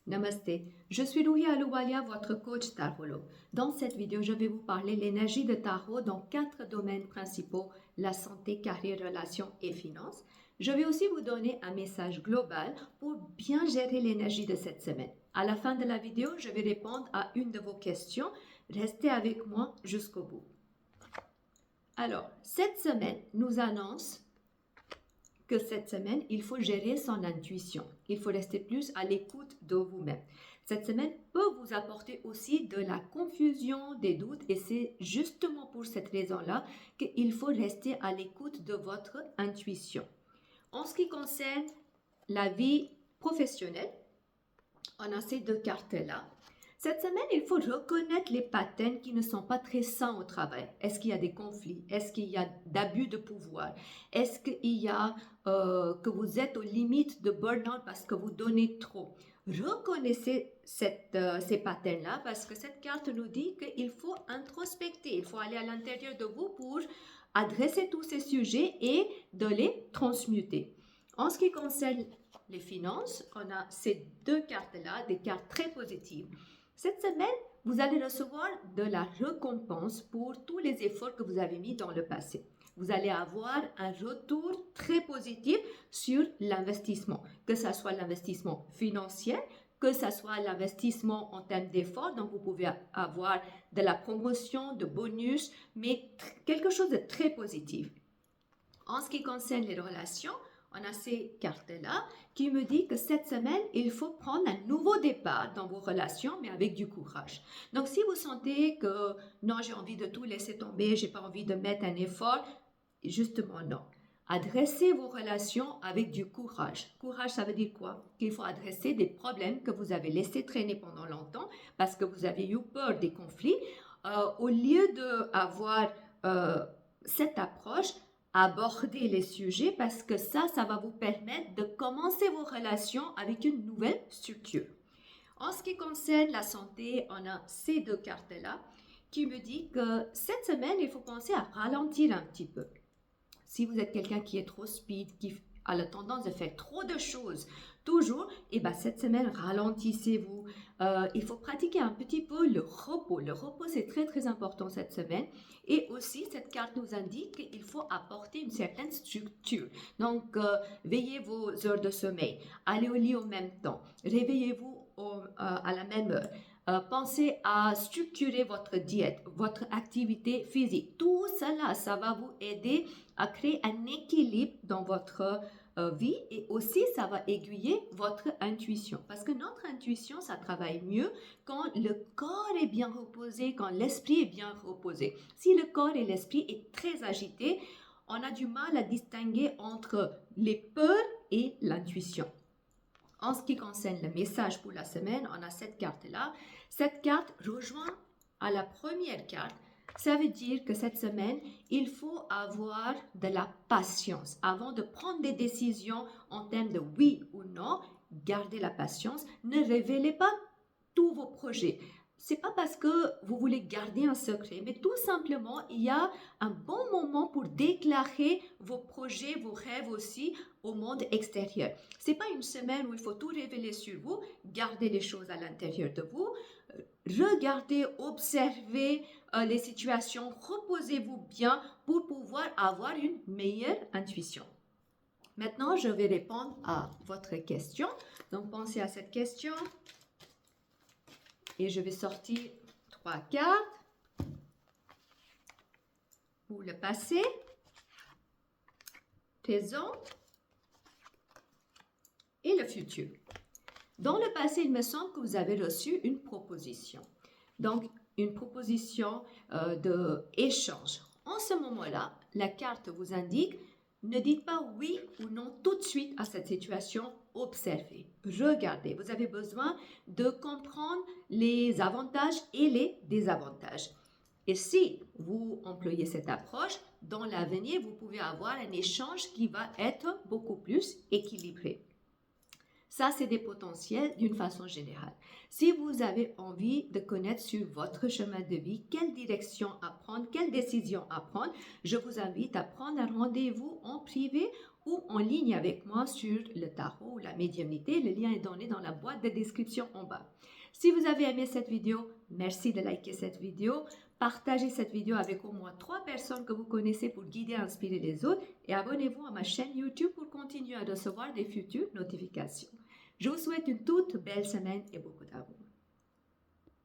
Namasté, je suis Ruhi Alouwalia, votre coach tarologue. Dans cette vidéo, je vais vous parler de l'énergie de tarot dans 4 domaines principaux, la santé, carrière, relations et finances. Je vais aussi vous donner un message global pour bien gérer l'énergie de cette semaine. À la fin de la vidéo, je vais répondre à une de vos questions. Restez avec moi jusqu'au bout. Alors, cette semaine nous annonce que cette semaine, il faut gérer son intuition. Il faut rester plus à l'écoute de vous-même. Cette semaine peut vous apporter aussi de la confusion, des doutes, et c'est justement pour cette raison-là qu'il faut rester à l'écoute de votre intuition. En ce qui concerne la vie professionnelle, on a ces deux cartes-là. Cette semaine, il faut reconnaître les patterns qui ne sont pas très sains au travail. Est-ce qu'il y a des conflits? Est-ce qu'il y a d'abus de pouvoir? Est-ce qu'il y a que vous êtes aux limites de burn-out parce que vous donnez trop? Reconnaissez ces patterns-là parce que cette carte nous dit qu'il faut introspecter, il faut aller à l'intérieur de vous pour adresser tous ces sujets et de les transmuter. En ce qui concerne les finances, on a ces deux cartes-là, des cartes très positives. Cette semaine, vous allez recevoir de la récompense pour tous les efforts que vous avez mis dans le passé. Vous allez avoir un retour très positif sur l'investissement, que ce soit l'investissement financier, que ce soit l'investissement en termes d'efforts. Donc, vous pouvez avoir de la promotion, de bonus, mais quelque chose de très positif. En ce qui concerne les relations, on a ces cartes-là qui me dit que cette semaine, il faut prendre un nouveau départ dans vos relations, mais avec du courage. Donc, si vous sentez que non, j'ai envie de tout laisser tomber, j'ai pas envie de mettre un effort, justement non. Adressez vos relations avec du courage. Courage, ça veut dire quoi? Qu'il faut adresser des problèmes que vous avez laissés traîner pendant longtemps parce que vous avez eu peur des conflits. Au lieu d'avoir cette approche, aborder les sujets parce que ça va vous permettre de commencer vos relations avec une nouvelle structure. En ce qui concerne la santé, on a ces deux cartes-là qui me dit que cette semaine, il faut penser à ralentir un petit peu. Si vous êtes quelqu'un qui est trop speed, qui a la tendance de faire trop de choses toujours, et ben cette semaine, ralentissez-vous. Il faut pratiquer un petit peu le repos. Le repos, c'est très, très important cette semaine. Et aussi, cette carte nous indique qu'il faut apporter une certaine structure. Donc, veillez vos heures de sommeil. Allez au lit au même temps. Réveillez-vous à la même heure. Pensez à structurer votre diète, votre activité physique. Tout cela, ça va vous aider à créer un équilibre dans votre vie et aussi ça va aiguiller votre intuition parce que notre intuition, ça travaille mieux quand le corps est bien reposé, quand l'esprit est bien reposé. Si le corps et l'esprit est très agité, on a du mal à distinguer entre les peurs et l'intuition. En ce qui concerne le message pour la semaine, on a cette carte-là. Cette carte rejoint à la première carte. Ça veut dire que cette semaine, il faut avoir de la patience. Avant de prendre des décisions en termes de oui ou non, gardez la patience. Ne révélez pas tous vos projets. C'est pas parce que vous voulez garder un secret, mais tout simplement, il y a un bon moment pour déclarer vos projets, vos rêves aussi au monde extérieur. C'est pas une semaine où il faut tout révéler sur vous. Gardez les choses à l'intérieur de vous. Regardez, observez les situations. Reposez-vous bien pour pouvoir avoir une meilleure intuition. Maintenant, je vais répondre à votre question. Donc, pensez à cette question. Et je vais sortir 3 cartes pour le passé, présent et le futur. Dans le passé, il me semble que vous avez reçu une proposition. Donc, une proposition d'échange. En ce moment-là, la carte vous indique, ne dites pas oui ou non tout de suite à cette situation. Observez, regardez. Vous avez besoin de comprendre les avantages et les désavantages. Et si vous employez cette approche, dans l'avenir, vous pouvez avoir un échange qui va être beaucoup plus équilibré. Ça, c'est des potentiels d'une façon générale. Si vous avez envie de connaître sur votre chemin de vie, quelle direction à prendre, quelle décision à prendre, je vous invite à prendre un rendez-vous en privé ou en ligne avec moi sur le tarot ou la médiumnité. Le lien est donné dans la boîte de description en bas. Si vous avez aimé cette vidéo, merci de liker cette vidéo. Partagez cette vidéo avec au moins 3 personnes que vous connaissez pour guider et inspirer les autres. Et abonnez-vous à ma chaîne YouTube pour continuer à recevoir des futures notifications. Je vous souhaite une toute belle semaine et beaucoup d'amour.